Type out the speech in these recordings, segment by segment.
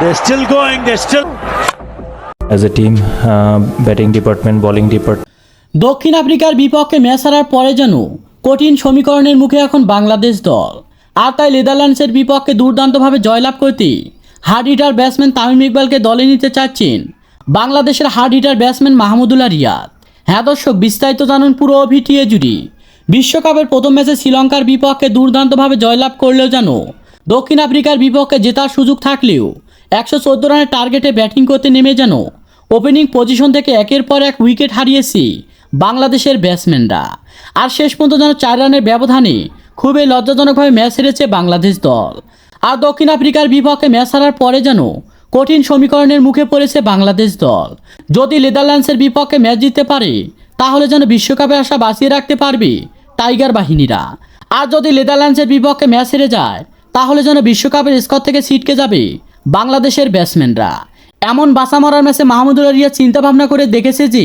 They're still going. They're still. As a team, batting department, bowling department. দক্ষিণ আফ্রিকার বিপক্ষে match হারার পরে যেন কঠিন সমীকরণের মুখে এখন বাংলাদেশ দল। আর তাই নেদারল্যান্ডসের বিপক্ষে দুর্দান্তভাবে জয়লাভ করতে হার্ড হিটার ব্যাটসম্যান তামিম ইকবালকে দলে নিতে চাচ্ছেন বাংলাদেশের hard hitter batsman Mahmudullah Riyad. হ্যাঁ দর্শক, বিস্তারিত জানুন পুরো ভিডিও জুড়ে। বিশ্বকাপের প্রথম ম্যাচে শ্রীলঙ্কার বিপক্ষে দুর্দান্তভাবে জয়লাভ করলেও যেন দক্ষিণ আফ্রিকার বিপক্ষে জেতার সুযোগ থাকলেও 114 রানের টার্গেটে ব্যাটিং করতে নেমে যেন ওপেনিং পজিশন থেকে একের পর এক উইকেট হারিয়েছে বাংলাদেশের ব্যাটসম্যানরা। আর শেষ পর্যন্ত যেন 4 রানের ব্যবধানে খুবই লজ্জাজনকভাবে ম্যাচ হেরেছে বাংলাদেশ দল। আর দক্ষিণ আফ্রিকার বিপক্ষে ম্যাচ হারার পরে যেন কঠিন সমীকরণের মুখে পড়েছে বাংলাদেশ দল। যদি নেদারল্যান্ডসের বিপক্ষে ম্যাচ জিততে পারে তাহলে যেন বিশ্বকাপের আশা বাঁচিয়ে রাখতে পারবে টাইগার বাহিনীরা। আর যদি নেদারল্যান্ডসের বিপক্ষে ম্যাচ হেরে যায় তাহলে যেন বিশ্বকাপের স্কোর থেকে ছিটকে যাবে বাংলাদেশের ব্যাটসম্যানরা। এমন বাঁচা মরার ম্যাচে মাহমুদুল্লাহ রিয়াদ চিন্তা ভাবনা করে দেখেছে যে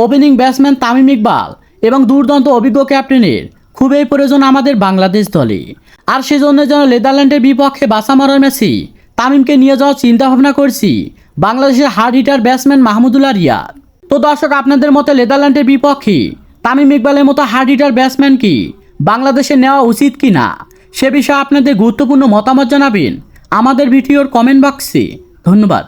ওপেনিং ব্যাটসম্যান তামিম ইকবাল এবং দুর্দান্ত অভিজ্ঞ ক্যাপ্টেনের খুবই প্রয়োজন আমাদের বাংলাদেশ দলে। আর সেজন্য যেন নেদারল্যান্ডের বিপক্ষে বাঁচা মরার ম্যাচে তামিমকে নিয়ে যাওয়ার চিন্তা ভাবনা করছি বাংলাদেশের hard hitter batsman Mahmudullah Riyad. তো দর্শক, আপনাদের মতে নেদারল্যান্ডের বিপক্ষে তামিম ইকবালের মতো হার্ড হিটার ব্যাটসম্যান কি বাংলাদেশে নেওয়া উচিত কি না, সে বিষয়ে আপনাদের গুরুত্বপূর্ণ মতামত জানাবেন আমাদের ভিডিওর কমেন্ট বক্সে। ধন্যবাদ।